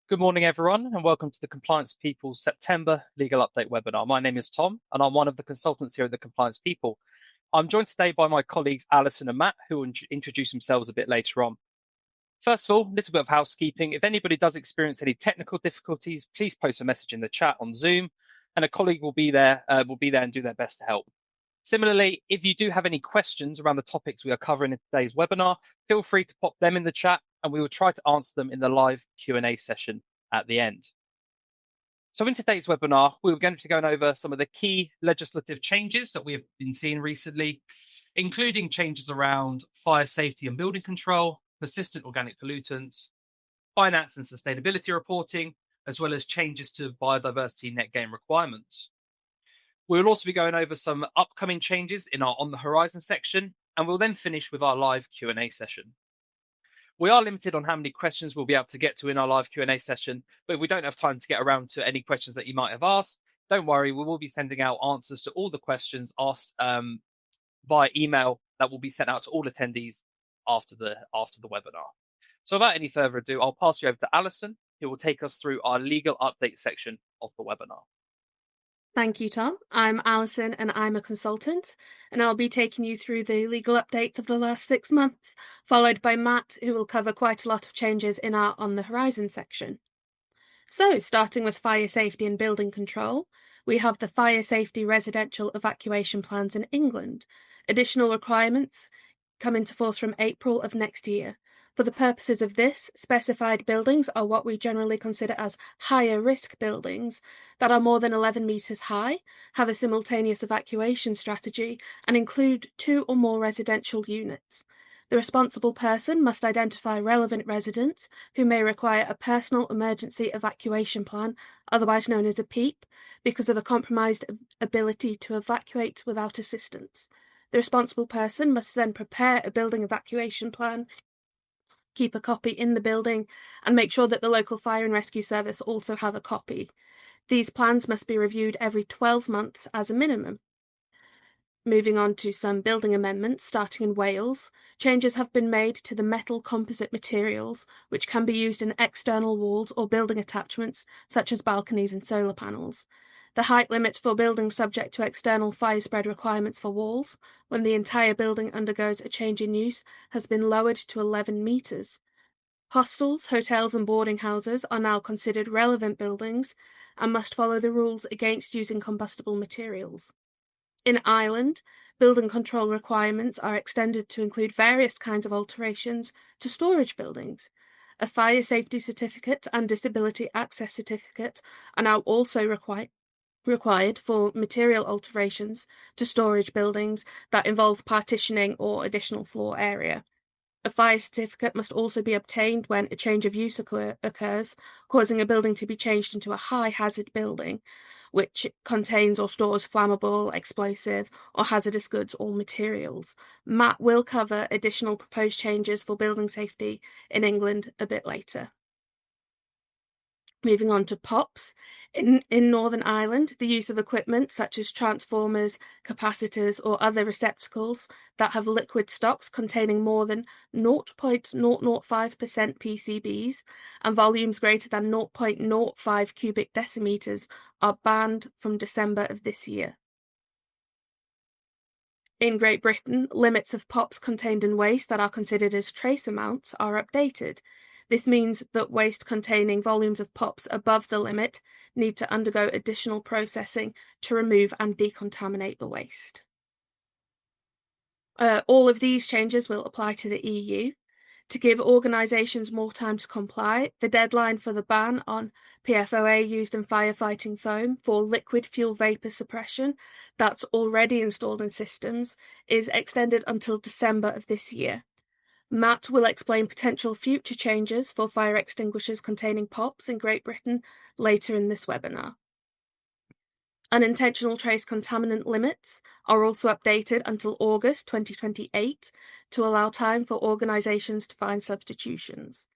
Good morning, everyone, and welcome to the Compliance People's September Legal Update Webinar. My name is Tom, and I'm one of the consultants here at the Compliance People. I'm joined today by my colleagues Alison and Matt, who will introduce themselves a bit later on. First of all, a little bit of housekeeping. If anybody does experience any technical difficulties, please post a message in the chat on Zoom, and a colleague will be there and do their best to help. Similarly, if you do have any questions around the topics we are covering in today's webinar, feel free to pop them in the chat and we will try to answer them in the live Q&A session at the end. So in today's webinar, we're going to be going over some of the key legislative changes that we have been seeing recently, including changes around fire safety and building control, persistent organic pollutants, finance and sustainability reporting, as well as changes to biodiversity net gain requirements. We'll also be going over some upcoming changes in our On the Horizon section, and we'll then finish with our live Q&A session. We are limited on how many questions we'll be able to get to in our live Q&A session, but if we don't have time to get around to any questions that you might have asked, don't worry, we will be sending out answers to all the questions asked via email that will be sent out to all attendees after the webinar. So without any further ado, I'll pass you over to Alison, who will take us through our legal update section of the webinar. Thank you, Tom. I'm Alison and I'm a consultant, and I'll be taking you through the legal updates of the last 6 months, followed by Matt, who will cover quite a lot of changes in our On the Horizon section. So, starting with fire safety and building control, we have the fire safety residential evacuation plans in England. Additional requirements come into force from April of next year. For the purposes of this, specified buildings are what we generally consider as higher risk buildings that are more than 11 metres high, have a simultaneous evacuation strategy, and include 2 or more residential units. The responsible person must identify relevant residents who may require a personal emergency evacuation plan, otherwise known as a PEEP, because of a compromised ability to evacuate without assistance. The responsible person must then prepare a building evacuation plan, keep a copy in the building, and make sure that the local fire and rescue service also have a copy. These plans must be reviewed every 12 months as a minimum. Moving on to some building amendments, starting in Wales, changes have been made to the metal composite materials, which can be used in external walls or building attachments, such as balconies and solar panels. The height limit for buildings subject to external fire spread requirements for walls, when the entire building undergoes a change in use, has been lowered to 11 metres. Hostels, hotels and boarding houses are now considered relevant buildings and must follow the rules against using combustible materials. In Ireland, building control requirements are extended to include various kinds of alterations to storage buildings. A fire safety certificate and disability access certificate are now also required for material alterations to storage buildings that involve partitioning or additional floor area. A fire certificate must also be obtained when a change of use occurs, causing a building to be changed into a high hazard building, which contains or stores flammable, explosive, or hazardous goods or materials. Matt will cover additional proposed changes for building safety in England a bit later. Moving on to POPs. In Northern Ireland, the use of equipment such as transformers, capacitors, or other receptacles that have liquid stocks containing more than 0.005% PCBs and volumes greater than 0.05 cubic decimeters are banned from December of this year. In Great Britain, limits of POPs contained in waste that are considered as trace amounts are updated. This means that waste containing volumes of POPs above the limit need to undergo additional processing to remove and decontaminate the waste. All of these changes will apply to the EU. To give organisations more time to comply, the deadline for the ban on PFOA used in firefighting foam for liquid fuel vapour suppression that's already installed in systems is extended until December of this year. Matt will explain potential future changes for fire extinguishers containing POPs in Great Britain later in this webinar. Unintentional trace contaminant limits are also updated until August 2028 to allow time for organisations to find substitutions.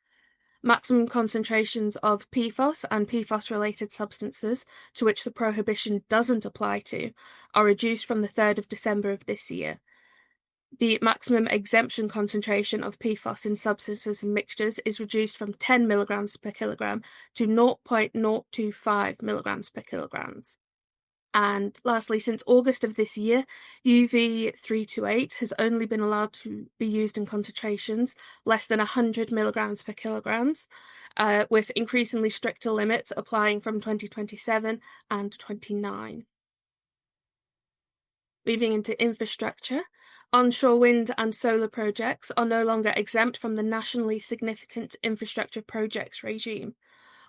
Maximum concentrations of PFOS and PFOS-related substances to which the prohibition doesn't apply to are reduced from the 3rd of December of this year. The maximum exemption concentration of PFOS in substances and mixtures is reduced from 10 milligrams per kilogram to 0.025 milligrams per kilogram. And lastly, since August of this year, UV328 has only been allowed to be used in concentrations less than 100 milligrams per kilogram, with increasingly stricter limits applying from 2027 and 29. Moving into infrastructure, onshore wind and solar projects are no longer exempt from the nationally significant infrastructure projects regime.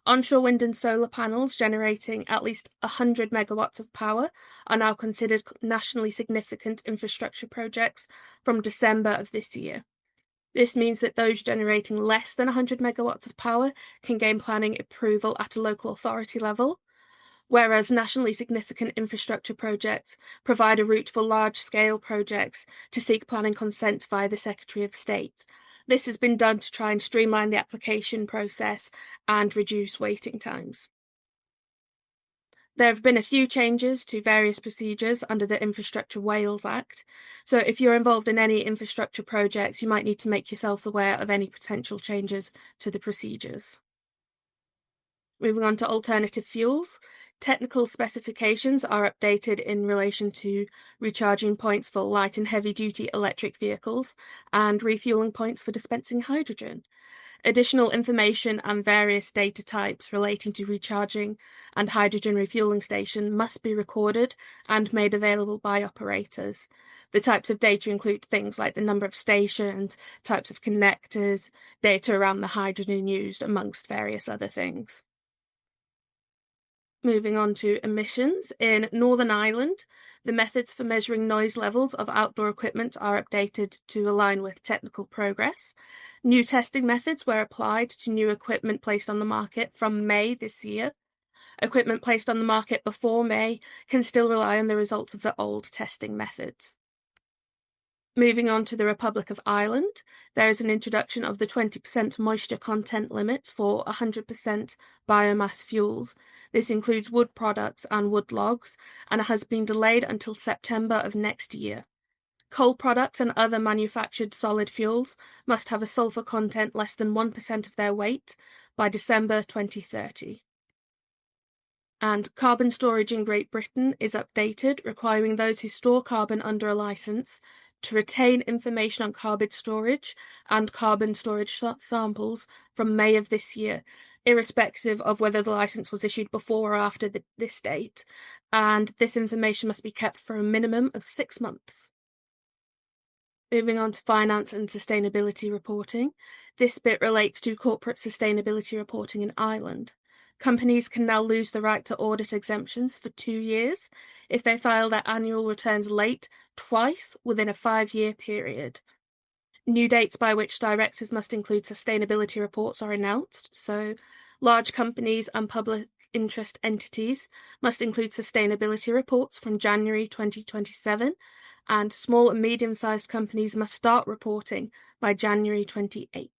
Onshore wind and solar panels generating at least 100 megawatts of power are now considered nationally significant infrastructure projects from December of this year. This means that those generating less than 100 megawatts of power can gain planning approval at a local authority level, whereas nationally significant infrastructure projects provide a route for large-scale projects to seek planning consent via the Secretary of State. This has been done to try and streamline the application process and reduce waiting times. There have been a few changes to various procedures under the Infrastructure Wales Act, so if you're involved in any infrastructure projects, you might need to make yourselves aware of any potential changes to the procedures. Moving on to alternative fuels, technical specifications are updated in relation to recharging points for light and heavy-duty electric vehicles and refueling points for dispensing hydrogen. Additional information and various data types relating to recharging and hydrogen refueling station must be recorded and made available by operators. The types of data include things like the number of stations, types of connectors, data around the hydrogen used, amongst various other things. Moving on to emissions, in Northern Ireland, the methods for measuring noise levels of outdoor equipment are updated to align with technical progress. New testing methods were applied to new equipment placed on the market from May this year. Equipment placed on the market before May can still rely on the results of the old testing methods. Moving on to the Republic of Ireland, there is an introduction of the 20% moisture content limit for 100% biomass fuels. This includes wood products and wood logs, and it has been delayed until September of next year. Coal products and other manufactured solid fuels must have a sulfur content less than 1% of their weight by December 2030. And carbon storage in Great Britain is updated, requiring those who store carbon under a licence to retain information on carbon storage and carbon storage samples from May of this year, irrespective of whether the licence was issued before or after this date, and this information must be kept for a minimum of 6 months. Moving on to finance and sustainability reporting, this bit relates to corporate sustainability reporting in Ireland. Companies can now lose the right to audit exemptions for 2 years if they file their annual returns late twice within a 5-year period. New dates by which directors must include sustainability reports are announced, so large companies and public interest entities must include sustainability reports from January 2027, and small and medium-sized companies must start reporting by January 28.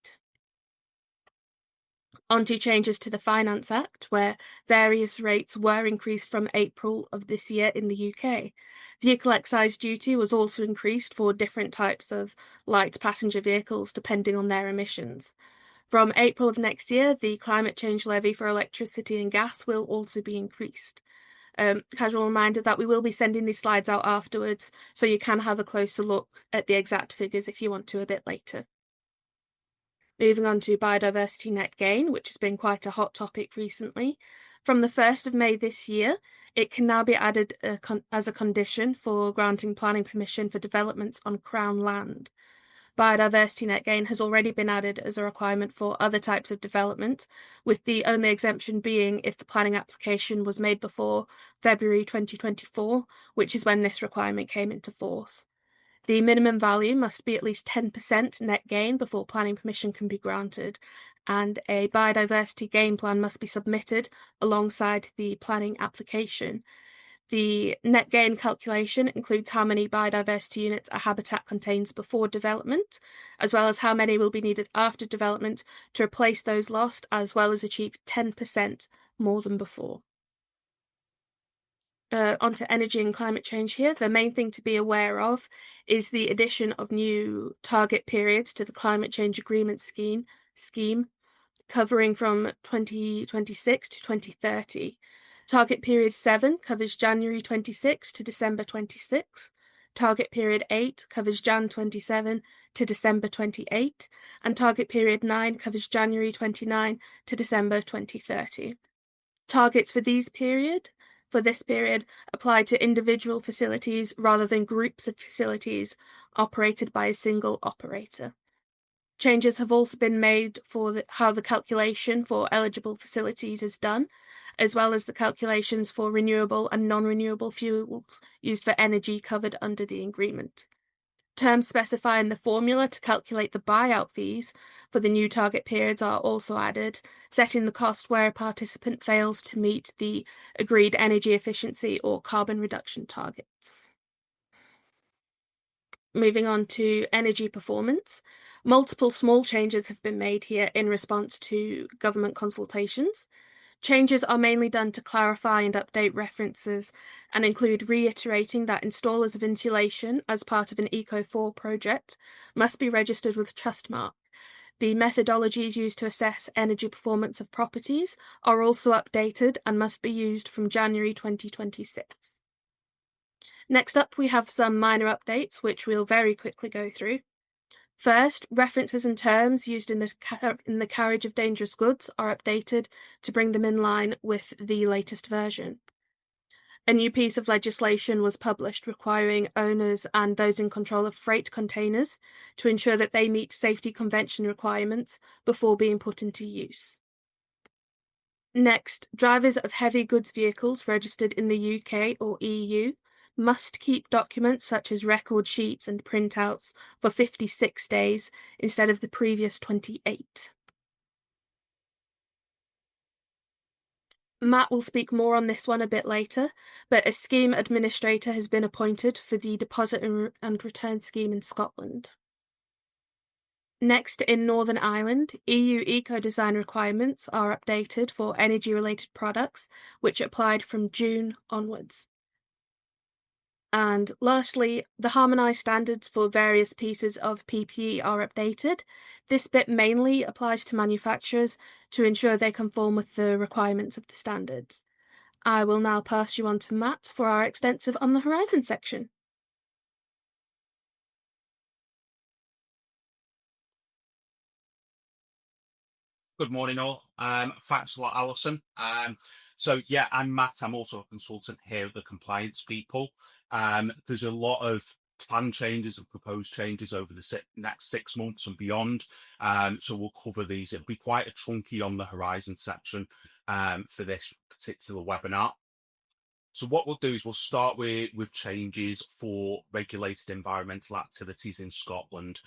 On to changes to the Finance Act, where various rates were increased from April of this year in the UK. Vehicle excise duty was also increased for different types of light passenger vehicles depending on their emissions. From April of next year, the climate change levy for electricity and gas will also be increased. Casual reminder that we will be sending these slides out afterwards, so you can have a closer look at the exact figures if you want to a bit later. Moving on to biodiversity net gain, which has been quite a hot topic recently. From the 1st of May this year, it can now be added as a condition for granting planning permission for developments on Crown land. Biodiversity net gain has already been added as a requirement for other types of development, with the only exemption being if the planning application was made before February 2024, which is when this requirement came into force. The minimum value must be at least 10% net gain before planning permission can be granted, and a biodiversity gain plan must be submitted alongside the planning application. The net gain calculation includes how many biodiversity units a habitat contains before development, as well as how many will be needed after development to replace those lost, as well as achieve 10% more than before. onto energy and climate change here, the main thing to be aware of is the addition of new target periods to the climate change agreement scheme covering from 2026 to 2030. Target period 7 covers January 26 to December 26. Target period 8 covers Jan 27 to December 28, and target period 9 covers January 29 to December 2030. Targets for this period apply to individual facilities rather than groups of facilities operated by a single operator. Changes have also been made for how the calculation for eligible facilities is done, as well as the calculations for renewable and non-renewable fuels used for energy covered under the agreement. Terms specifying the formula to calculate the buyout fees for the new target periods are also added, setting the cost where a participant fails to meet the agreed energy efficiency or carbon reduction targets. Moving on to energy performance, multiple small changes have been made here in response to government consultations. Changes are mainly done to clarify and update references and include reiterating that installers of insulation as part of an Eco4 project must be registered with Trustmark. The methodologies used to assess energy performance of properties are also updated and must be used from January 2026. Next up, we have some minor updates, which we'll very quickly go through. First, references and terms used in the carriage of dangerous goods are updated to bring them in line with the latest version. A new piece of legislation was published requiring owners and those in control of freight containers to ensure that they meet safety convention requirements before being put into use. Next, drivers of heavy goods vehicles registered in the UK or EU must keep documents such as record sheets and printouts for 56 days instead of the previous 28. Matt will speak more on this one a bit later, but a scheme administrator has been appointed for the deposit and return scheme in Scotland. Next, in Northern Ireland, EU eco-design requirements are updated for energy-related products, which applied from June onwards. And lastly, the harmonised standards for various pieces of PPE are updated. This bit mainly applies to manufacturers to ensure they conform with the requirements of the standards. I will now pass you on to Matt for our extensive On the Horizon section. Good morning, all. Thanks a lot, Alison. So yeah, I'm Matt. I'm also a consultant here at the Compliance People. There's a lot of planned changes and proposed changes over the next 6 months and beyond. So we'll cover these. It'll be quite a chunky On the Horizon section for this particular webinar. So what we'll do is we'll start with changes for regulated environmental activities in Scotland.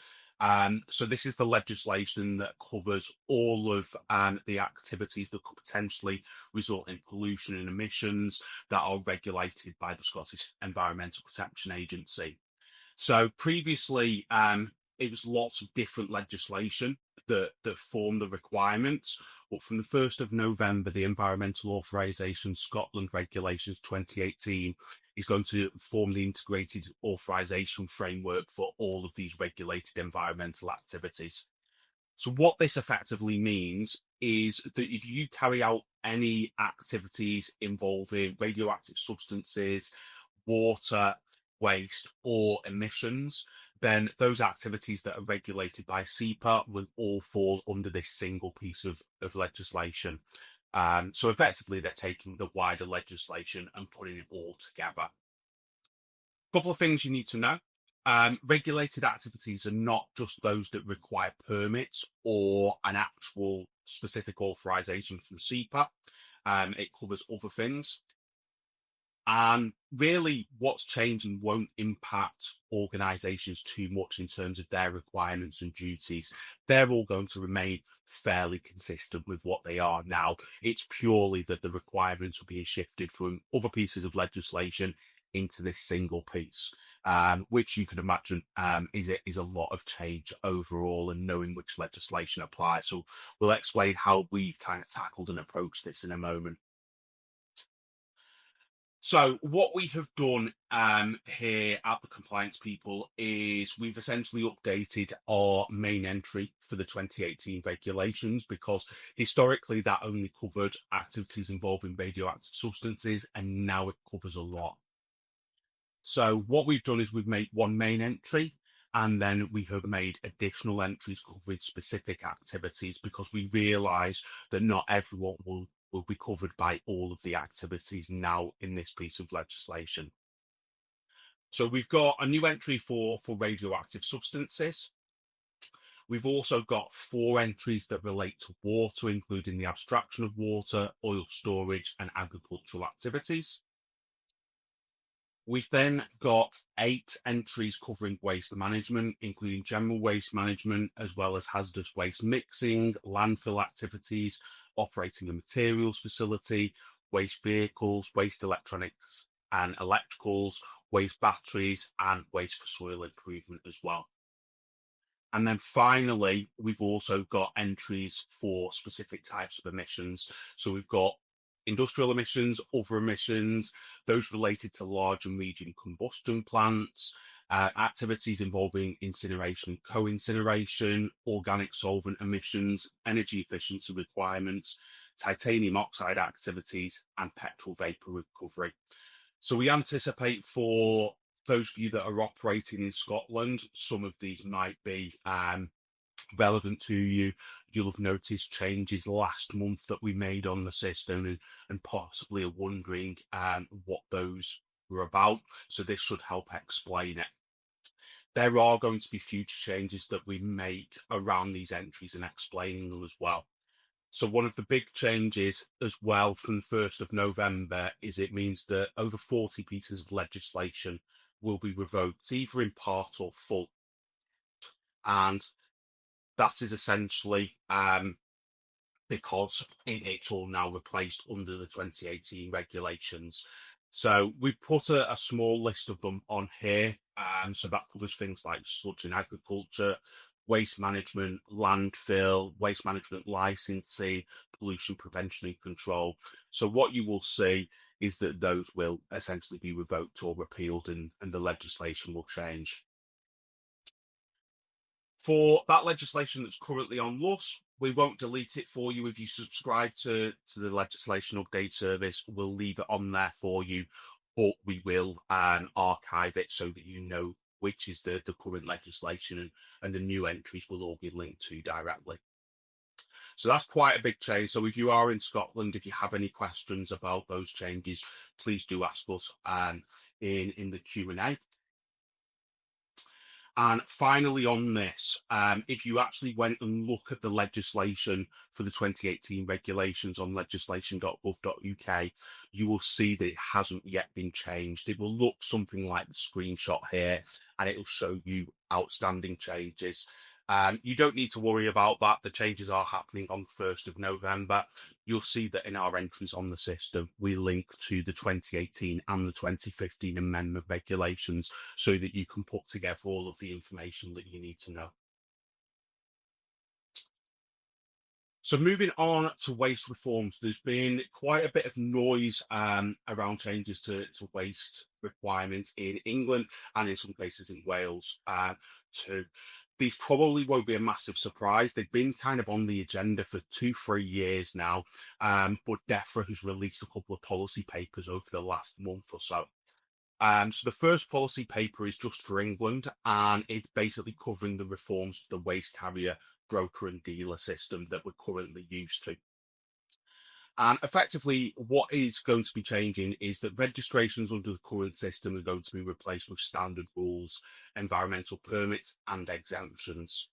So this is the legislation that covers all of the activities that could potentially result in pollution and emissions that are regulated by the Scottish Environmental Protection Agency. So previously, it was lots of different legislation that formed the requirements, but from the 1st of November, the Environmental Authorisation Scotland Regulations 2018 is going to form the integrated authorisation framework for all of these regulated environmental activities. So what this effectively means is that if you carry out any activities involving radioactive substances, water, waste or emissions, then those activities that are regulated by SEPA will all fall under this single piece of legislation. So effectively, they're taking the wider legislation and putting it all together. A couple of things you need to know. Regulated activities are not just those that require permits or an actual specific authorization from SEPA. It covers other things. And really what's changing won't impact organisations too much in terms of their requirements and duties. They're all going to remain fairly consistent with what they are now. It's purely that the requirements are being shifted from other pieces of legislation into this single piece, which you can imagine is a lot of change overall and knowing which legislation applies. So we'll explain how we've kind of tackled and approached this in a moment. So what we have done here at the Compliance People is we've essentially updated our main entry for the 2018 regulations, because historically that only covered activities involving radioactive substances, and now it covers a lot. So what we've done is we've made one main entry, and then we have made additional entries covering specific activities, because we realise that not everyone will be covered by all of the activities now in this piece of legislation. So we've got a new entry for radioactive substances. We've also got 4 entries that relate to water, including the abstraction of water, oil storage, and agricultural activities. We've then got 8 entries covering waste management, including general waste management, as well as hazardous waste mixing, landfill activities, operating a materials facility, waste vehicles, waste electronics and electricals, waste batteries, and waste for soil improvement as well. And then finally, we've also got entries for specific types of emissions. So we've got industrial emissions, other emissions, those related to large and medium combustion plants, activities involving incineration, co-incineration, organic solvent emissions, energy efficiency requirements, titanium oxide activities, and petrol vapor recovery. So we anticipate for those of you that are operating in Scotland, some of these might be relevant to you. You'll have noticed changes last month that we made on the system, and possibly are wondering what those were about. So this should help explain it. There are going to be future changes that we make around these entries and explaining them as well. So one of the big changes as well from the 1st of November is it means that over 40 pieces of legislation will be revoked, either in part or full. And that is essentially because it's all now replaced under the 2018 regulations. So we put a small list of them on here. So that covers things like sludge and agriculture, waste management, landfill, waste management licensing, pollution prevention and control. So what you will see is that those will essentially be revoked or repealed, and the legislation will change. For that legislation that's currently on LUS, we won't delete it for you. If you subscribe to the legislation update service, we'll leave it on there for you, but we will archive it so that you know which is the current legislation, and the new entries will all be linked to directly. So that's quite a big change. So if you are in Scotland, if you have any questions about those changes, please do ask us in the Q&A. And finally on this, if you actually went and look at the legislation for the 2018 regulations on legislation.gov.uk, you will see that it hasn't yet been changed. It will look something like the screenshot here, and it will show you outstanding changes. You don't need to worry about that. The changes are happening on the 1st of November. You'll see that in our entries on the system, we link to the 2018 and the 2015 amendment regulations so that you can put together all of the information that you need to know. So moving on to waste reforms, there's been quite a bit of noise around changes to waste requirements in England and in some places in Wales too. These probably won't be a massive surprise. They've been kind of on the agenda for 2-3 years now, but DEFRA has released a couple of policy papers over the last month or so. So the first policy paper is just for England, and it's basically covering the reforms of the waste carrier, broker and dealer system that we're currently used to. And effectively, what is going to be changing is that registrations under the current system are going to be replaced with standard rules, environmental permits and exemptions.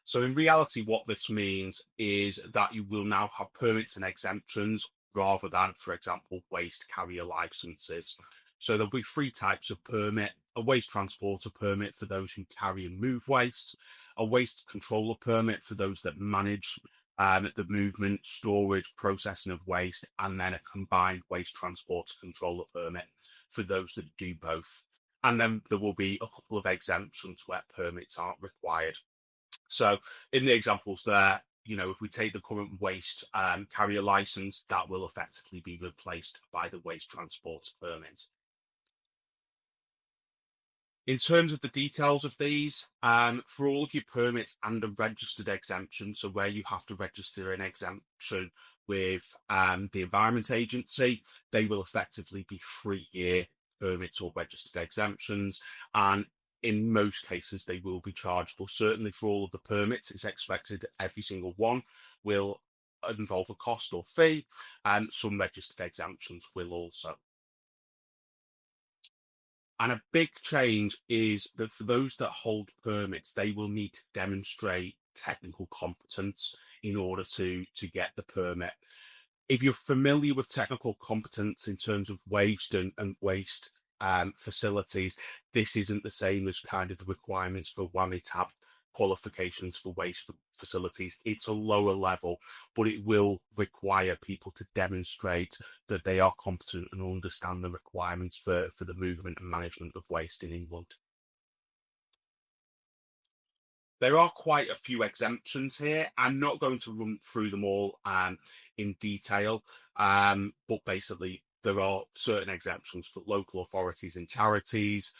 So in reality, what this means is that you will now have permits and exemptions rather than, for example, waste carrier licenses. So there'll be 3 types of permit: a waste transporter permit for those who carry and move waste, a waste controller permit for those that manage the movement, storage, processing of waste, and then a combined waste transporter controller permit for those that do both. And then there will be a couple of exemptions where permits aren't required. So in the examples there, if we take the current waste carrier license, that will effectively be replaced by the waste transport permit. In terms of the details of these, for all of your permits and a registered exemption, so where you have to register an exemption with the Environment Agency, they will effectively be 3-year permits or registered exemptions, and in most cases they will be chargeable. Certainly for all of the permits, it's expected every single one will involve a cost or fee, and some registered exemptions will also. And a big change is that for those that hold permits, they will need to demonstrate technical competence in order to get the permit. If you're familiar with technical competence in terms of waste and waste facilities, this isn't the same as kind of the requirements for WAMI-TAB qualifications for waste facilities. It's a lower level, but it will require people to demonstrate that they are competent and understand the requirements for the movement and management of waste in England. There are quite a few exemptions here. I'm not going to run through them all in detail, but basically there are certain exemptions for local authorities and charities,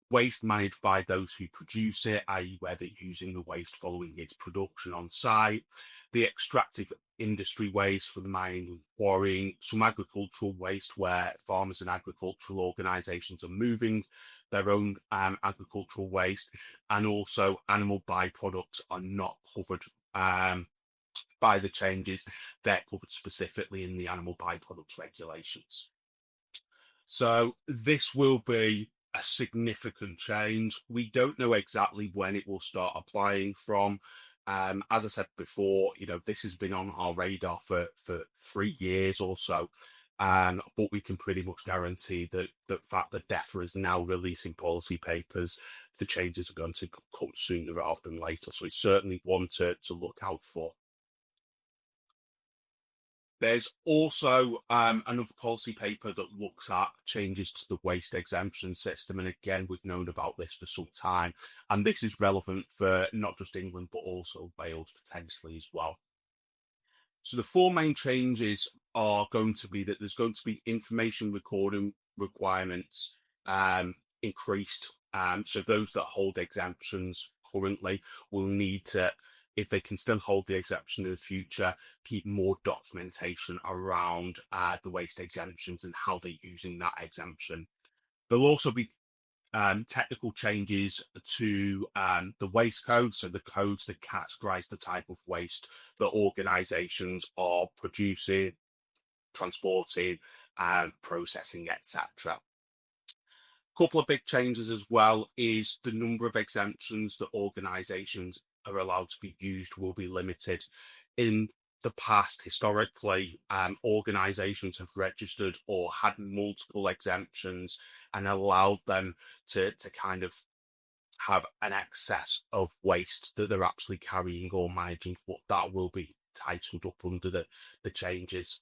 waste managed by those who produce it, i.e. where they're using the waste following its production on site, the extractive industry waste for the mining and quarrying, some agricultural waste where farmers and agricultural organisations are moving their own agricultural waste, and also animal byproducts are not covered by the changes. They're covered specifically in the animal byproducts regulations. So this will be a significant change. We don't know exactly when it will start applying from. As I said before, this has been on our radar for 3 years or so, but we can pretty much guarantee that the fact that DEFRA is now releasing policy papers, the changes are going to come sooner rather than later. So it's certainly one to look out for. There's also another policy paper that looks at changes to the waste exemption system. And again, we've known about this for some time. And this is relevant for not just England, but also Wales potentially as well. So the 4 main changes are going to be that there's going to be information recording requirements increased. So those that hold exemptions currently will need to, if they can still hold the exemption in the future, keep more documentation around the waste exemptions and how they're using that exemption. There'll also be technical changes to the waste code, so the codes that categorise the type of waste that organisations are producing, transporting, processing, etc. Couple of big changes as well is the number of exemptions that organisations are allowed to be used will be limited. In the past, historically, organisations have registered or had multiple exemptions and allowed them to kind of have an excess of waste that they're actually carrying or managing, but that will be titled up under the changes.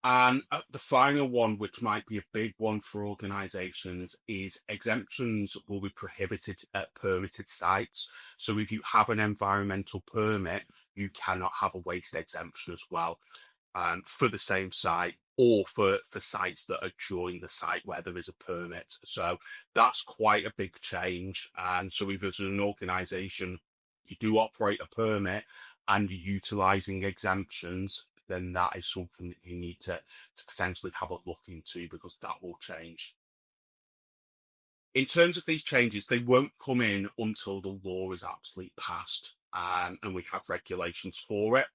And the final one, which might be a big one for organisations, is exemptions will be prohibited at permitted sites. So if you have an environmental permit, you cannot have a waste exemption as well for the same site or for sites that are during the site where there is a permit. So that's quite a big change. And so if as an organisation, you do operate a permit and you're utilising exemptions, then that is something that you need to potentially have a look into, because that will change. In terms of these changes, they won't come in until the law is actually passed and we have regulations for it.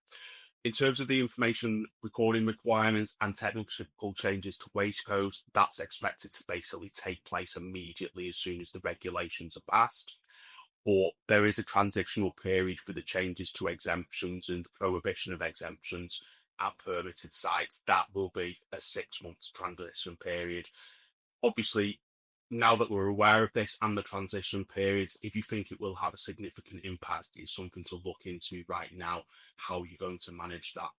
In terms of the information recording requirements and technical changes to waste codes, that's expected to basically take place immediately as soon as the regulations are passed. But there is a transitional period for the changes to exemptions and the prohibition of exemptions at permitted sites. That will be a 6-month transition period. Obviously, now that we're aware of this and the transition periods, if you think it will have a significant impact, it's something to look into right now, how you're going to manage that.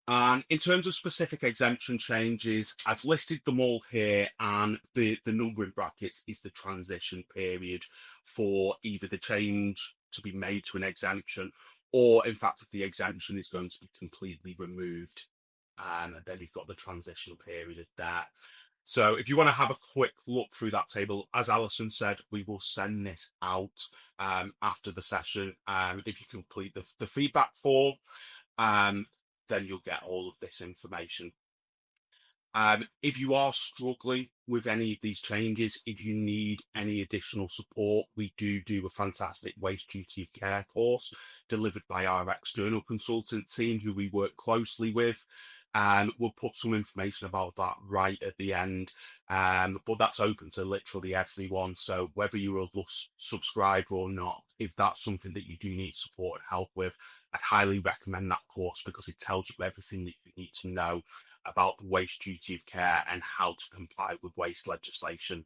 And in terms of specific exemption changes, I've listed them all here, and the number in brackets is the transition period for either the change to be made to an exemption or in fact, if the exemption is going to be completely removed, and then you've got the transitional period there. So if you want to have a quick look through that table, as Alison said, we will send this out after the session. If you complete the feedback form, then you'll get all of this information. If you are struggling with any of these changes, if you need any additional support, we do a fantastic waste duty of care course delivered by our external consultant team who we work closely with. We'll put some information about that right at the end, but that's open to literally everyone. So whether you're a subscriber or not, if that's something that you do need support and help with, I'd highly recommend that course because it tells you everything that you need to know about the waste duty of care and how to comply with waste legislation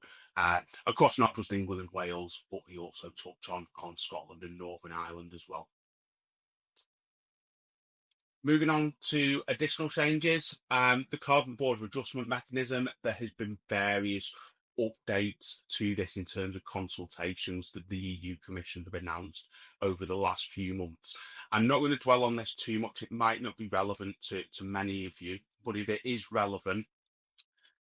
across not just England and Wales, but we also touch on Scotland and Northern Ireland as well. Moving on to additional changes, the carbon border adjustment mechanism, there has been various updates to this in terms of consultations that the EU Commission have announced over the last few months. I'm not going to dwell on this too much. It might not be relevant to many of you, but if it is relevant,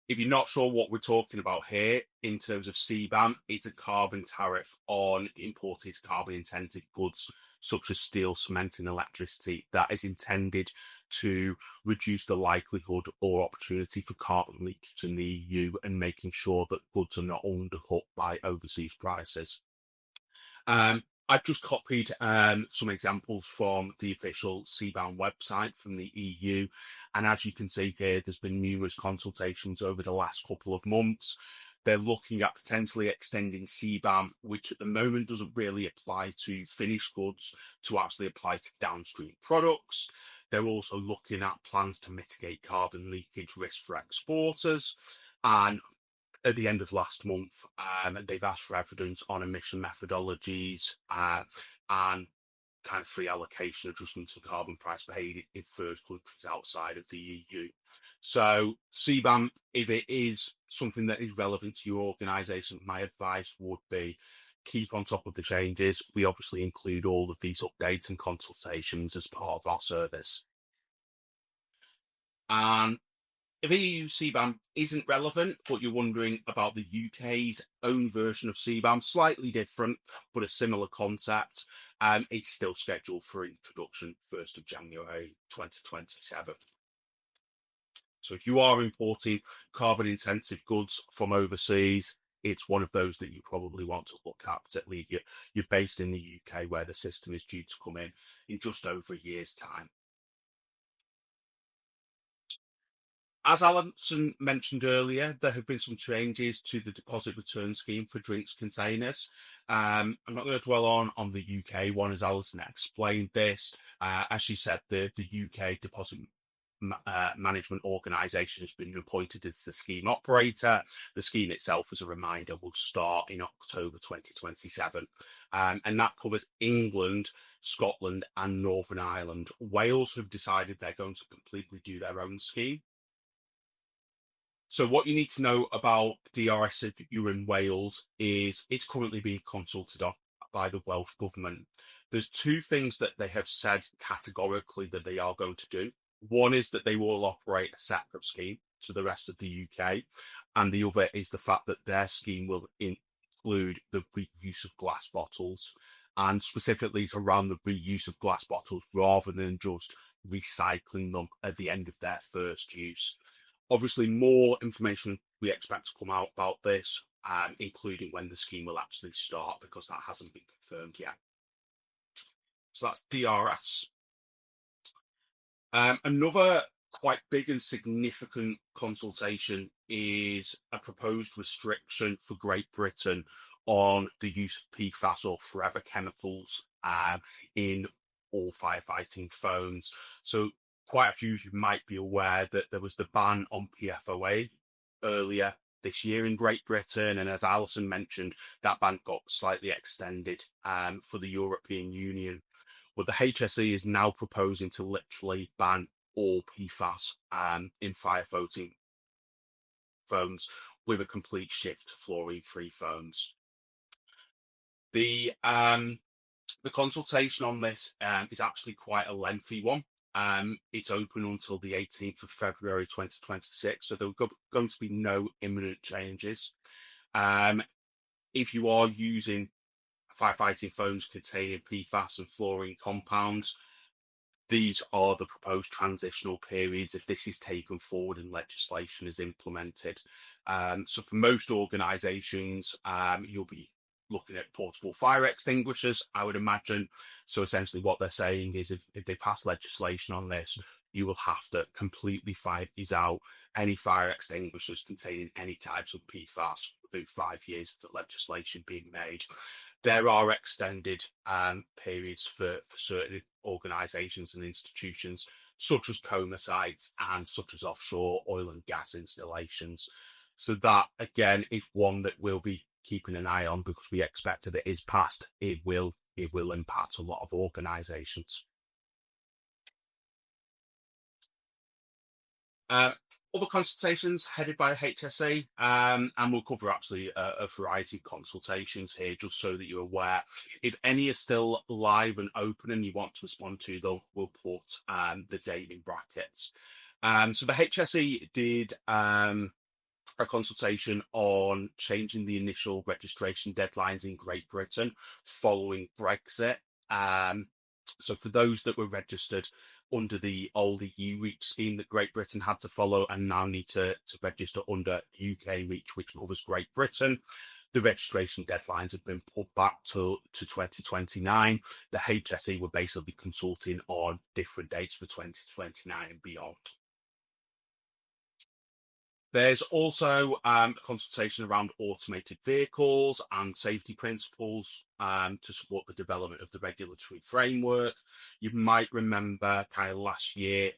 if you're not sure what we're talking about here in terms of CBAM, it's a carbon tariff on imported carbon-intensive goods such as steel, cement and electricity that is intended to reduce the likelihood or opportunity for carbon leakage in the EU and making sure that goods are not undercut by overseas prices. I've just copied some examples from the official CBAM website from the EU. And as you can see here, there's been numerous consultations over the last couple of months. They're looking at potentially extending CBAM, which at the moment doesn't really apply to finished goods, to actually apply to downstream products. They're also looking at plans to mitigate carbon leakage risk for exporters. And at the end of last month, they've asked for evidence on emission methodologies and kind of free allocation adjustments of carbon price paid in third countries outside of the EU. So CBAM, if it is something that is relevant to your organisation, my advice would be keep on top of the changes. We obviously include all of these updates and consultations as part of our service. And if EU CBAM isn't relevant, but you're wondering about the UK's own version of CBAM, slightly different, but a similar concept, it's still scheduled for introduction 1st of January 2027. So if you are importing carbon-intensive goods from overseas, it's one of those that you probably want to look at, particularly if you're based in the UK where the system is due to come in just over a year's time. As Alison mentioned earlier, there have been some changes to the deposit return scheme for drinks containers. I'm not going to dwell on the UK one, as Alison explained this. As she said, the UK Deposit Management Organisation has been appointed as the scheme operator. The scheme itself, as a reminder, will start in October 2027. And that covers England, Scotland and Northern Ireland. Wales have decided they're going to completely do their own scheme. So what you need to know about DRS if you're in Wales is it's currently being consulted on by the Welsh Government. There's two things that they have said categorically that they are going to do. One is that they will operate a separate scheme to the rest of the UK. And the other is the fact that their scheme will include the reuse of glass bottles, and specifically it's around the reuse of glass bottles rather than just recycling them at the end of their first use. Obviously, more information we expect to come out about this, including when the scheme will actually start, because that hasn't been confirmed yet. So that's DRS. Another quite big and significant consultation is a proposed restriction for Great Britain on the use of PFAS or forever chemicals in all firefighting foams. So quite a few of you might be aware that there was the ban on PFOA earlier this year in Great Britain, and as Alison mentioned, that ban got slightly extended for the European Union. But the HSE is now proposing to literally ban all PFAS in firefighting foams with a complete shift to fluorine-free foams. The The consultation on this is actually quite a lengthy one. It's open until the 18th of February 2026, so there are going to be no imminent changes. If you are using firefighting foams containing PFAS and fluorine compounds, these are the proposed transitional periods if this is taken forward and legislation is implemented. So for most organisations, you'll be looking at portable fire extinguishers, I would imagine. So essentially what they're saying is if they pass legislation on this, you will have to completely phase out any fire extinguishers containing any types of PFAS within 5 years of the legislation being made. There are extended periods for certain organisations and institutions, such as coma sites and such as offshore oil and gas installations. So that, again, is one that we'll be keeping an eye on, because we expect that it is passed, it will impact a lot of organisations. Other consultations headed by HSE, and we'll cover actually a variety of consultations here, just so that you're aware. If any are still live and open and you want to respond to them, we'll put the date in brackets. So the HSE did a consultation on changing the initial registration deadlines in Great Britain following Brexit. So for those that were registered under the old EU REACH scheme that Great Britain had to follow and now need to register under UK REACH, which covers Great Britain, the registration deadlines have been pulled back to 2029. The HSE were basically consulting on different dates for 2029 and beyond. There's also a consultation around automated vehicles and safety principles to support the development of the regulatory framework. You might remember kind of last year,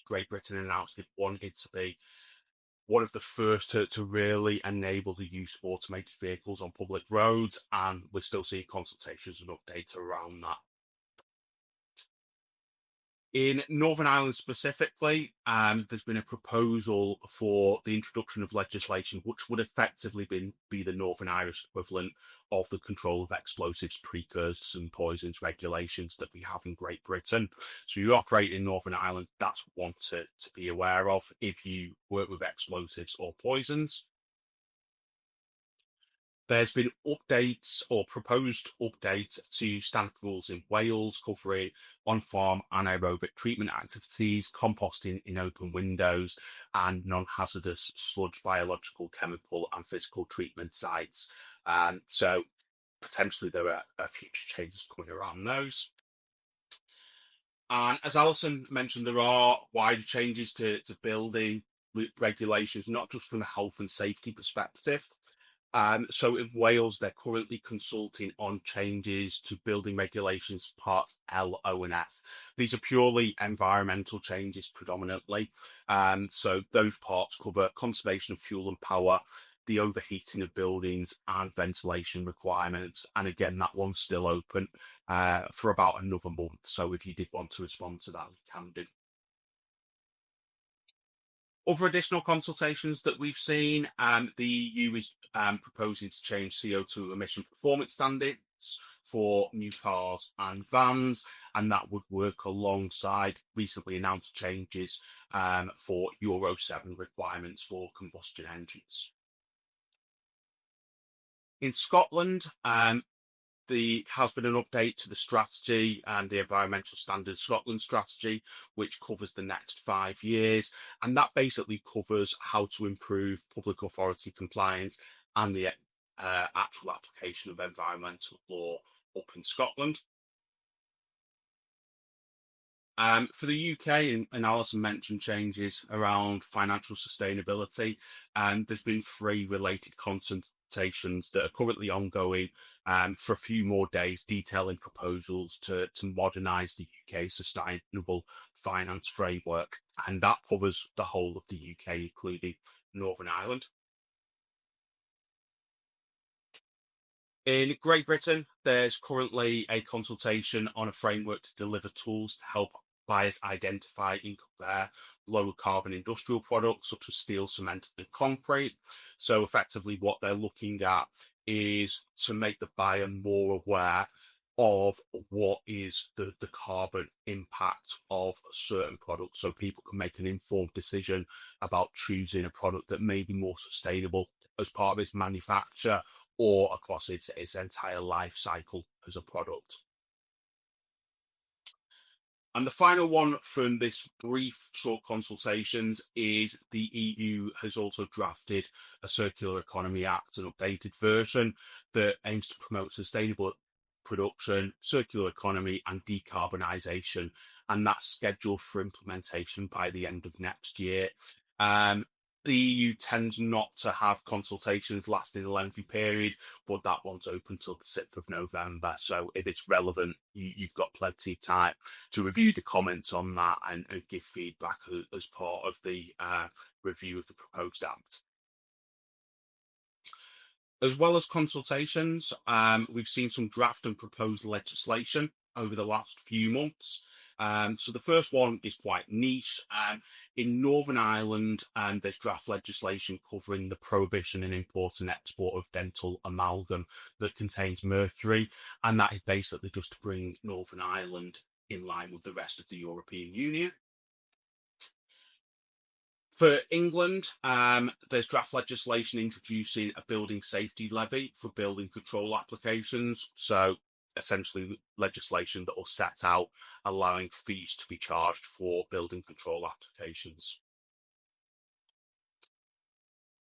Great Britain announced it wanted to be one of the first to really enable the use of automated vehicles on public roads, and we're still seeing consultations and updates around that. In Northern Ireland specifically, there's been a proposal for the introduction of legislation which would effectively be the Northern Irish equivalent of the control of explosives, precursors and poisons regulations that we have in Great Britain. So you operate in Northern Ireland, that's one to be aware of if you work with explosives or poisons. There's been updates or proposed updates to standard rules in Wales covering on-farm anaerobic treatment activities, composting in open windows, and non-hazardous sludge biological, chemical and physical treatment sites. So potentially there are future changes coming around those. And as Alison mentioned, there are wider changes to building regulations, not just from a health and safety perspective. So in Wales, they're currently consulting on changes to building regulations parts L, O and F. These are purely environmental changes predominantly. So those parts cover conservation of fuel and power, the overheating of buildings and ventilation requirements. And again, that one's still open for about another month. So if you did want to respond to that, you can do. Other additional consultations that we've seen, the EU is proposing to change CO2 emission performance standards for new cars and vans, and that would work alongside recently announced changes for Euro 7 requirements for combustion engines. In Scotland, there has been an update to the strategy and the Environmental Standards Scotland strategy, which covers the next 5 years. And that basically covers how to improve public authority compliance and the actual application of environmental law up in Scotland. For the UK, and Alison mentioned changes around financial sustainability, there's been 3 related consultations that are currently ongoing for a few more days, detailing proposals to modernise the UK sustainable finance framework, and that covers the whole of the UK, including Northern Ireland. In Great Britain, there's currently a consultation on a framework to deliver tools to help buyers identify and compare lower carbon industrial products such as steel, cement and concrete. So effectively what they're looking at is to make the buyer more aware of what is the carbon impact of a certain product, so people can make an informed decision about choosing a product that may be more sustainable as part of its manufacture or across its entire life cycle as a product. And the final one from this brief short consultations is the EU has also drafted a Circular Economy Act, an updated version that aims to promote sustainable production, circular economy and decarbonisation, and that's scheduled for implementation by the end of next year. The EU tends not to have consultations lasting a lengthy period, but that one's open till the 6th of November. So if it's relevant, you've got plenty of time to review the comments on that and give feedback as part of the review of the proposed act. As well as consultations, we've seen some draft and proposed legislation over the last few months. So the first one is quite niche. In Northern Ireland, there's draft legislation covering the prohibition and import and export of dental amalgam that contains mercury, and that is basically just to bring Northern Ireland in line with the rest of the European Union. For England, there's draft legislation introducing a building safety levy for building control applications. So essentially legislation that will set out allowing fees to be charged for building control applications.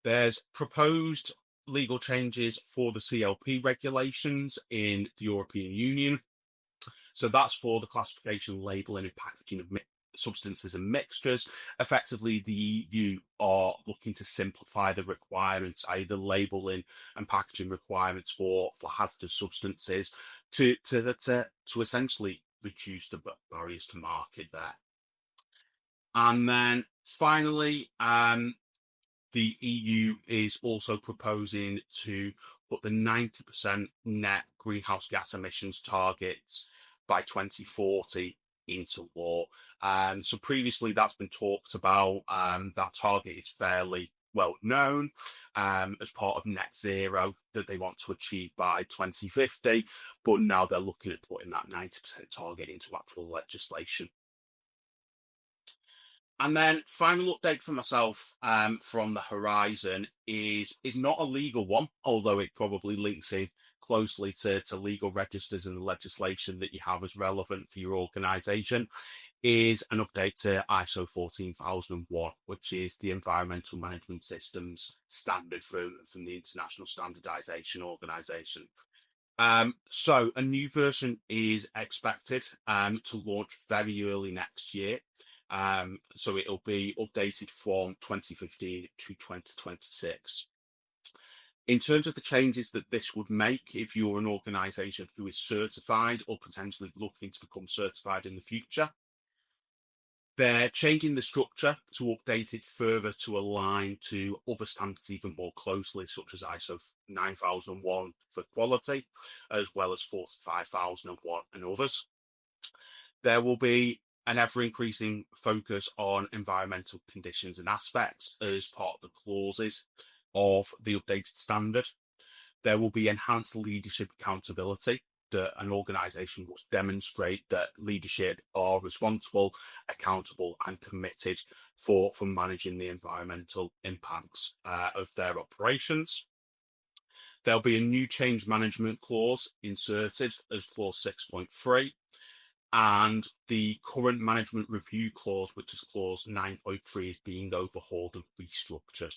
There's proposed legal changes for the CLP regulations in the European Union. So that's for the classification, labelling and packaging of substances and mixtures. Effectively, the EU are looking to simplify the requirements, i.e. the labelling and packaging requirements for hazardous substances to essentially reduce the barriers to market there. And then finally, the EU is also proposing to put the 90% net greenhouse gas emissions targets by 2040 into law. So previously that's been talked about. That target is fairly well known as part of net zero that they want to achieve by 2050, but now they're looking at putting that 90% target into actual legislation. And then final update for myself from the horizon is not a legal one, although it probably links in closely to legal registers and the legislation that you have as relevant for your organisation, is an update to ISO 14001, which is the Environmental Management Systems standard from the International Standardisation Organisation. So a new version is expected to launch very early next year. So it'll be updated from 2015 to 2026. In terms of the changes that this would make, if you're an organisation who is certified or potentially looking to become certified in the future, they're changing the structure to update it further to align to other standards even more closely, such as ISO 9001 for quality, as well as 45001 and others. There will be an ever-increasing focus on environmental conditions and aspects as part of the clauses of the updated standard. There will be enhanced leadership accountability, that an organisation must demonstrate that leadership are responsible, accountable and committed for managing the environmental impacts of their operations. There'll be a new change management clause inserted as clause 6.3. And the current management review clause, which is clause 9.3, is being overhauled and restructured.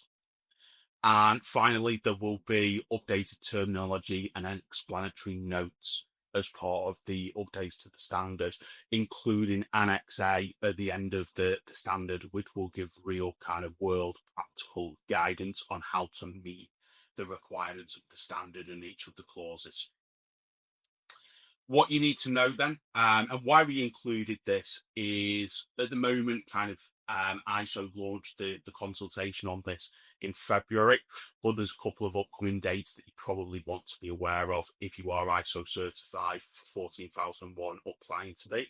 And finally, there will be updated terminology and explanatory notes as part of the updates to the standard, including Annex A at the end of the standard, which will give real kind of world practical guidance on how to meet the requirements of the standard in each of the clauses. What you need to know then, and why we included this, is at the moment ISO launched the consultation on this in February, but there's a couple of upcoming dates that you probably want to be aware of if you are ISO certified for 14001 applying today.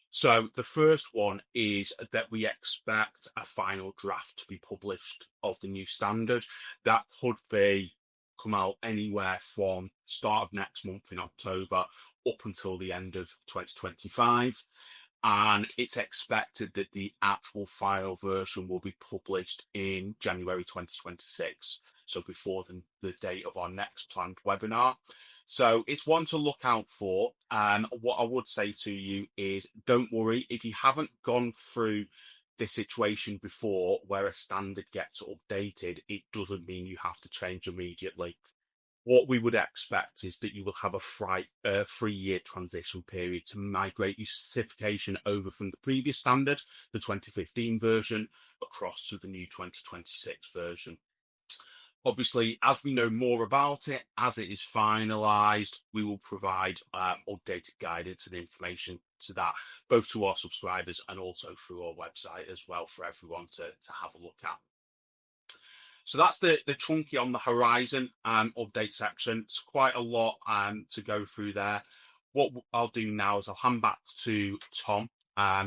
So the first one is that we expect a final draft to be published of the new standard. That could come out anywhere from start of next month in October up until the end of 2025. And it's expected that the actual final version will be published in January 2026, so before the date of our next planned webinar. So it's one to look out for. What I would say to you is, don't worry if you haven't gone through this situation before where a standard gets updated. It doesn't mean you have to change immediately. What we would expect is that you will have a 3-year transition period to migrate your certification over from the previous standard, the 2015 version, across to the new 2026 version. Obviously, as we know more about it, as it is finalised, we will provide updated guidance and information to that, both to our subscribers and also through our website as well, for everyone to have a look at. So that's the chunky on the horizon update section. It's quite a lot to go through there. What I'll do now is I'll hand back to Tom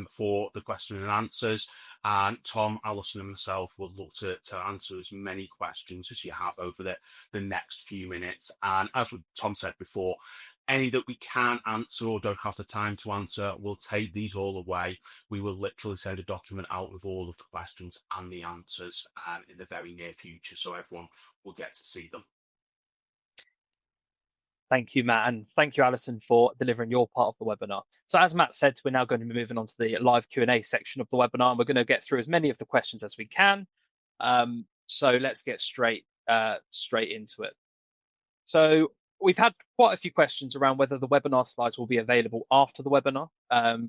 for the question and answers. And Tom, Alison and myself will look to answer as many questions as you have over the next few minutes. And as Tom said before, any that we can't answer or don't have the time to answer, we'll take these all away. We will literally send a document out with all of the questions and the answers in the very near future, so everyone will get to see them. Thank you, Matt, and thank you, Alison, for delivering your part of the webinar. So as Matt said, we're now going to be moving on to the live Q&A section of the webinar, and we're going to get through as many of the questions as we can. So let's get straight into it. So we've had quite a few questions around whether the webinar slides will be available after the webinar.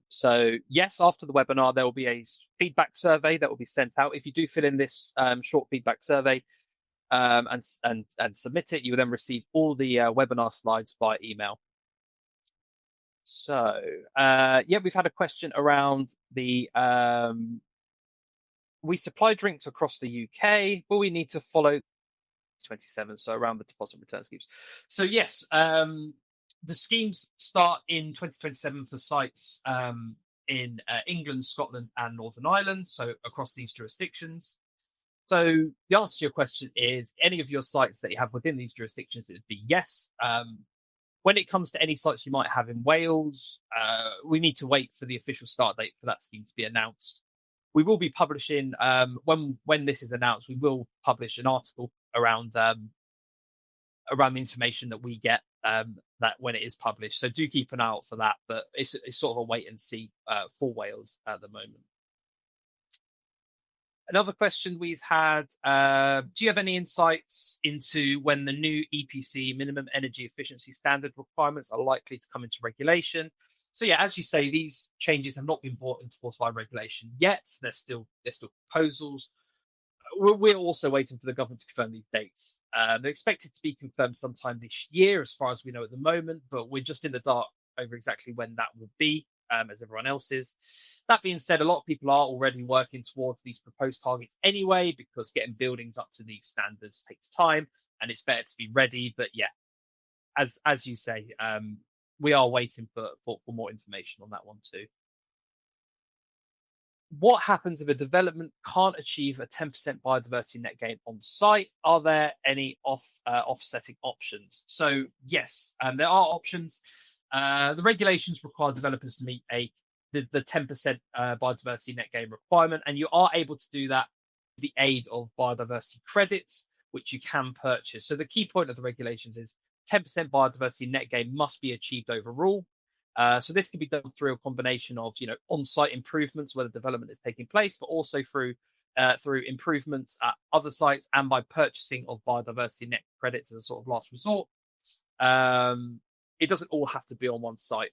So yes, after the webinar, there will be a feedback survey that will be sent out. If you do fill in this short feedback survey, and submit it, you will then receive all the webinar slides by email. So we've had a question around the we supply drinks across the UK, but we need to follow 27, so around the deposit return schemes. So yes, the schemes start in 2027 for sites in England, Scotland and Northern Ireland, so across these jurisdictions. So the answer to your question is, any of your sites that you have within these jurisdictions, it would be yes. When it comes to any sites you might have in Wales, we need to wait for the official start date for that scheme to be announced. We will be publishing, when this is announced, we will publish an article around the information that we get that when it is published. So do keep an eye out for that, but it's sort of a wait and see for Wales at the moment. Another question we've had, do you have any insights into when the new EPC, minimum energy efficiency standard requirements, are likely to come into regulation? So yeah, as you say, these changes have not been brought into force by regulation yet. They're still proposals. We're also waiting for the government to confirm these dates. They're expected to be confirmed sometime this year, as far as we know at the moment, but we're just in the dark over exactly when that will be. As everyone else is. That being said, a lot of people are already working towards these proposed targets anyway, because getting buildings up to these standards takes time and it's better to be ready. But yeah, as you say, we are waiting for more information on that one too. What happens if a development can't achieve a 10% biodiversity net gain on site? Are there any offsetting options? So yes, there are options. The regulations require developers to meet the 10% biodiversity net gain requirement, and you are able to do that with the aid of biodiversity credits, which you can purchase. So the key point of the regulations is 10% biodiversity net gain must be achieved overall. So this can be done through a combination of, on-site improvements where the development is taking place, but also through improvements at other sites and by purchasing of biodiversity net credits as a sort of last resort. It doesn't all have to be on one site.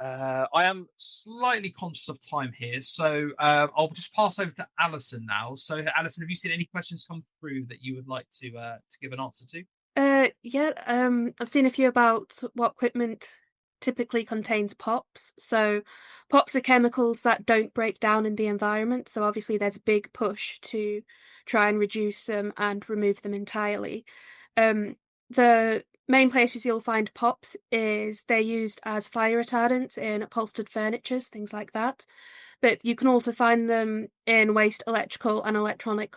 I am slightly conscious of time here, so I'll just pass over to Alison now. So, Alison, have you seen any questions come through that you would like to give an answer to? I've seen a few about what equipment typically contains POPs. So POPs are chemicals that don't break down in the environment. So obviously there's a big push to try and reduce them and remove them entirely. The main places you'll find POPs is they're used as fire retardants in upholstered furnitures, things like that. but you can also find them in waste electrical and electronic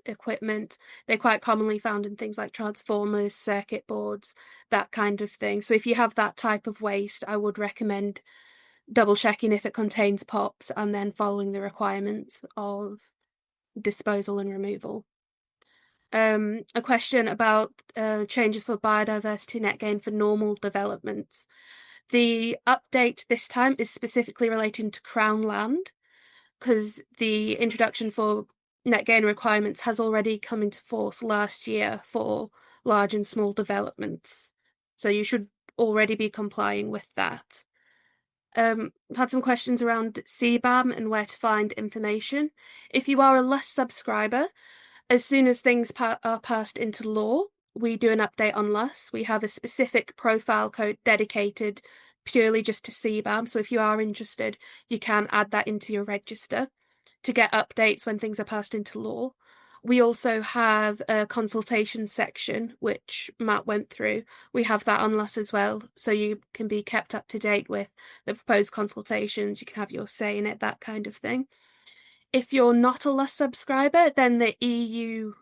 equipment. They're quite commonly found in things like transformers, circuit boards, that kind of thing. So if you have that type of waste, I would recommend double checking if it contains POPs and then following the requirements of disposal and removal. A question about changes for biodiversity net gain for normal developments. The update this time is specifically relating to Crown land, because the introduction for net gain requirements has already come into force last year for large and small developments. So you should already be complying with that. I've had some questions around CBAM and where to find information. If you are a LUS subscriber, as soon as things are passed into law, we do an update on LUS. We have a specific profile code dedicated purely just to CBAM. So if you are interested, you can add that into your register to get updates when things are passed into law. We also have a consultation section, which Matt went through. We have that on LUS as well, so you can be kept up to date with the proposed consultations. You can have your say in it, that kind of thing. If you're not a LUS subscriber, then the EU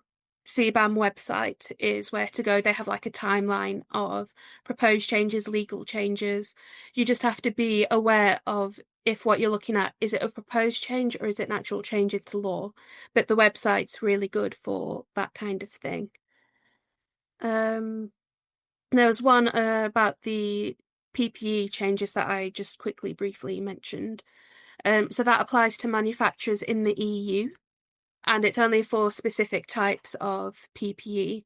CBAM website is where to go. They have like a timeline of proposed changes, legal changes. You just have to be aware of if what you're looking at, is it a proposed change or is it an actual change into law? But the website's really good for that kind of thing. There was one about the PPE changes that I just briefly mentioned. So that applies to manufacturers in the EU, and it's only for specific types of PPE.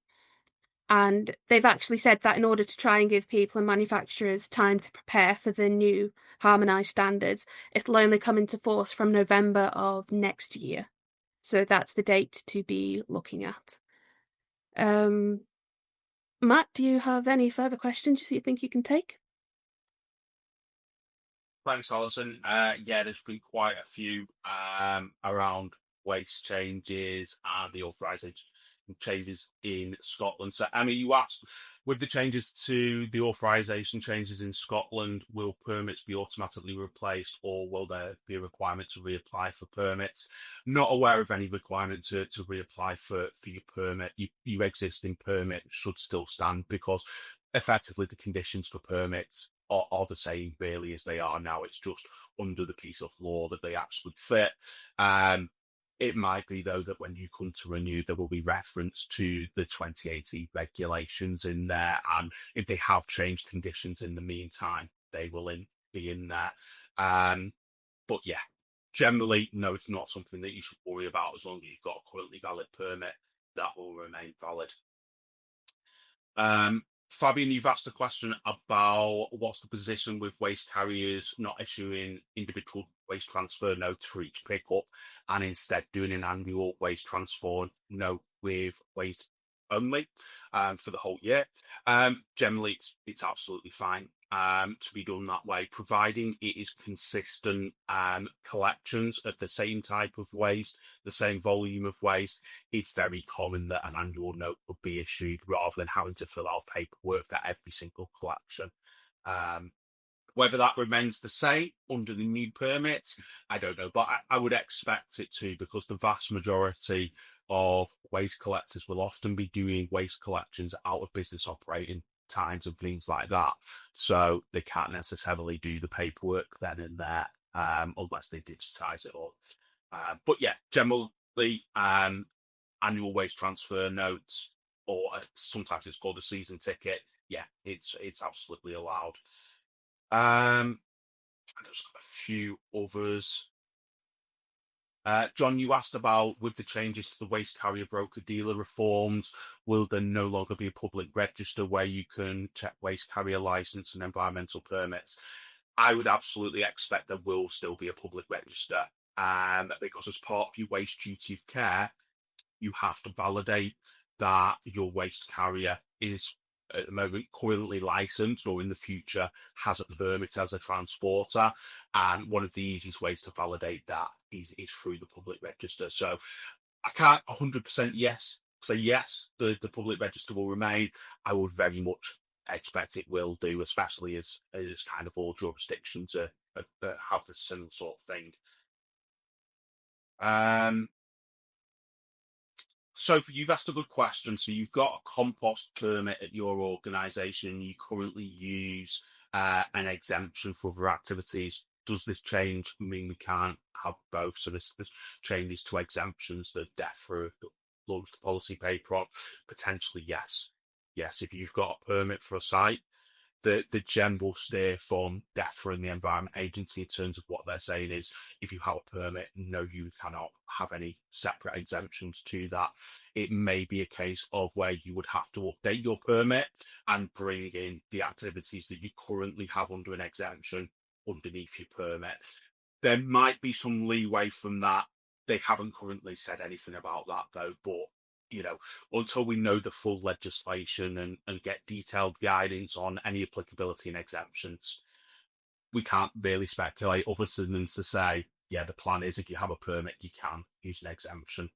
And they've actually said that in order to try and give people and manufacturers time to prepare for the new harmonised standards, it'll only come into force from November of next year. So that's the date to be looking at. Matt, do you have any further questions you think you can take? Thanks, Alison. Yeah, there's been quite a few around waste changes and the authorisation changes in Scotland. So, I mean, you asked, with the changes to the authorisation changes in Scotland, will permits be automatically replaced, or will there be a requirement to reapply for permits? Not aware of any requirement to reapply for your permit. Your existing permit should still stand, because effectively the conditions for permits are the same really as they are now. It's just under the piece of law that they actually fit. It might be, though, that when you come to renew, there will be reference to the 2018 regulations in there, and if they have changed conditions in the meantime, they will be in there. But yeah, generally, no, it's not something that you should worry about. As long as you've got a currently valid permit, that will remain valid. Fabian, you've asked a question about what's the position with waste carriers not issuing individual waste transfer notes for each pickup and instead doing an annual waste transfer note with waste only for the whole year. Generally, it's absolutely fine to be done that way, providing it is consistent collections of the same type of waste, the same volume of waste. It's very common that an annual note would be issued rather than having to fill out paperwork for every single collection. Whether that remains the same under the new permits, I don't know, but I would expect it to, because the vast majority of waste collectors will often be doing waste collections out of business operating times and things like that. So they can't necessarily do the paperwork then and there unless they digitise it all. But yeah, generally annual waste transfer notes, or sometimes it's called a season ticket. Yeah, it's absolutely allowed. I've just got a few others. John, you asked about, with the changes to the waste carrier broker dealer reforms, will there no longer be a public register where you can check waste carrier license and environmental permits? I would absolutely expect there will still be a public register, because as part of your waste duty of care, you have to validate that your waste carrier is at the moment currently licensed, or in the future has a permit as a transporter. And one of the easiest ways to validate that is through the public register. So I can't 100% say yes, the public register will remain. I would very much expect it will do, especially as kind of all jurisdictions have the similar sort of thing. So you've asked a good question. So you've got a compost permit at your organisation. You currently use an exemption for other activities. Does this change mean we can't have both? So this changes to exemptions that DEFRA launched the policy paper on. Potentially, yes. Yes, if you've got a permit for a site, the general steer from DEFRA and the Environment Agency in terms of what they're saying is, if you have a permit, no, you cannot have any separate exemptions to that. It may be a case of where you would have to update your permit and bring in the activities that you currently have under an exemption underneath your permit. There might be some leeway from that. They haven't currently said anything about that though, but until we know the full legislation and get detailed guidance on any applicability and exemptions, we can't really speculate other than to say, yeah, the plan is if you have a permit, you can use an exemption.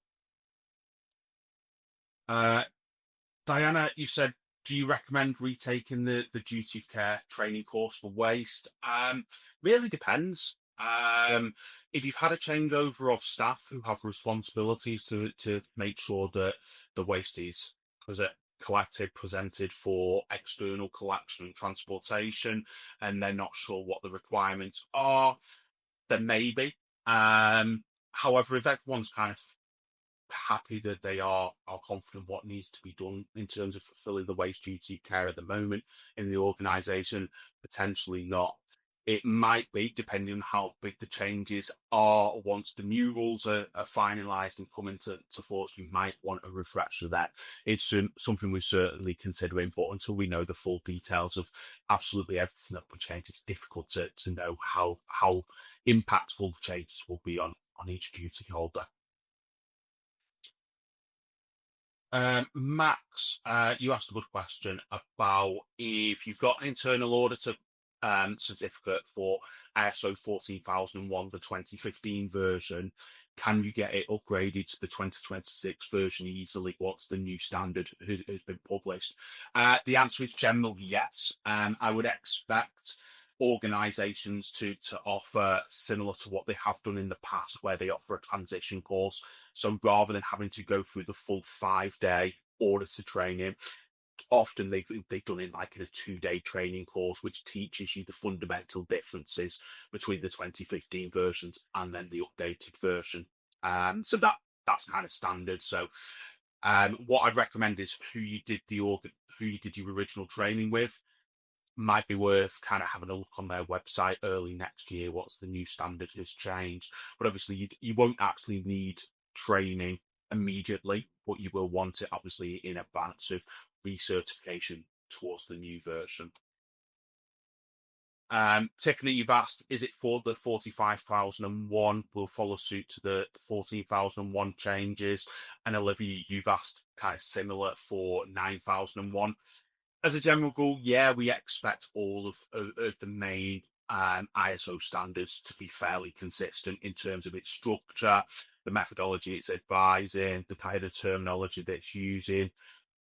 Diana, you said, do you recommend retaking the duty of care training course for waste? Really depends. If you've had a changeover of staff who have responsibilities to make sure that the waste is collected, presented for external collection and transportation, and they're not sure what the requirements are, then maybe. However, if everyone's kind of happy that they are confident what needs to be done in terms of fulfilling the waste duty of care at the moment in the organisation, potentially not. It might be, depending on how big the changes are, once the new rules are finalised and come into force, you might want a refresher of that. It's something we're certainly considering, but until we know the full details of absolutely everything that will change, it's difficult to know how impactful the changes will be on each duty holder. Max, you asked a good question about if you've got an internal auditor certificate for ISO 14001, the 2015 version, can you get it upgraded to the 2026 version easily once the new standard has been published? The answer is generally yes. I would expect organisations to offer similar to what they have done in the past, where they offer a transition course. So rather than having to go through the full 5-day auditor training, often they've done it like in a 2-day training course, which teaches you the fundamental differences between the 2015 versions and then the updated version. So that's kind of standard. So what I'd recommend is who you did your original training with. Might be worth kind of having a look on their website early next year once the new standard has changed. But obviously you won't actually need training immediately, but you will want it obviously in advance of recertification towards the new version. Tiffany, you've asked, is it for the 45,001 will follow suit to the 14,001 changes? And Olivia, you've asked kind of similar for 9,001. As a general rule, yeah, we expect all of the main ISO standards to be fairly consistent in terms of its structure, the methodology it's advising, the kind of terminology that it's using.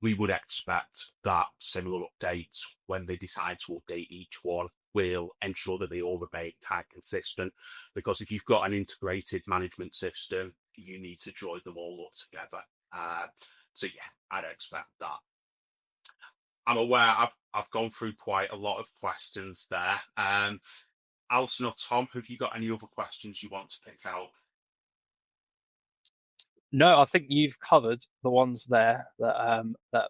We would expect that similar updates, when they decide to update each one, will ensure that they all remain kind of consistent. Because if you've got an integrated management system, you need to join them all up together. So yeah, I'd expect that. I'm aware I've gone through quite a lot of questions there. Alison or Tom, have you got any other questions you want to pick out? No, I think you've covered the ones there that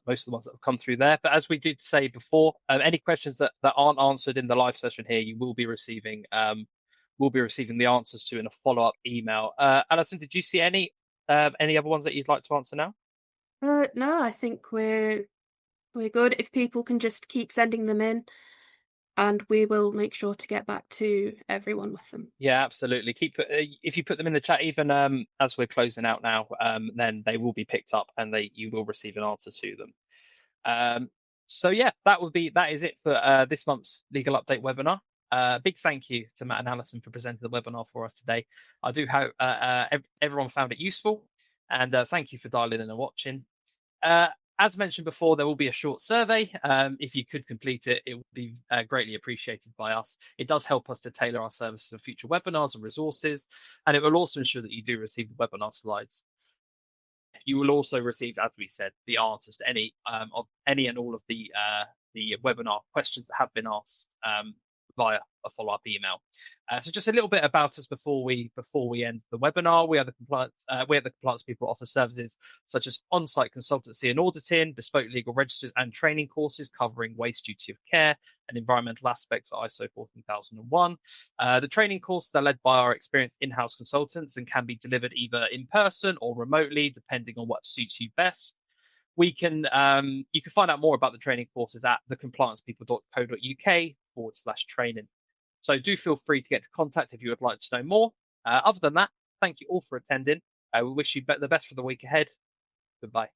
most of the ones that have come through there. But as we did say before, any questions that aren't answered in the live session here, you will be receiving the answers to in a follow-up email. Alison, did you see any other ones that you'd like to answer now? No, I think we're good. If people can just keep sending them in, and we will make sure to get back to everyone with them. Yeah, absolutely. If you put them in the chat, even as we're closing out now, then they will be picked up and you will receive an answer to them. So yeah, that is it for this month's Legal Update webinar. Big thank you to Matt and Alison for presenting the webinar for us today. I do hope everyone found it useful, and thank you for dialing in and watching. As mentioned before, there will be a short survey. If you could complete it, it would be greatly appreciated by us. It does help us to tailor our services for future webinars and resources, and it will also ensure that you do receive the webinar slides. You will also receive, as we said, the answers to any and all of the webinar questions that have been asked via a follow-up email. So just a little bit about us before we end the webinar. We are the compliance people offer services such as on-site consultancy and auditing, bespoke legal registers and training courses covering waste duty of care and environmental aspects for ISO 14001. The training courses are led by our experienced in-house consultants and can be delivered either in person or remotely, depending on what suits you best. You can find out more about the training courses at thecompliancepeople.co.uk/training. So do feel free to get into contact if you would like to know more. Other than that, thank you all for attending. We wish you the best for the week ahead. Goodbye.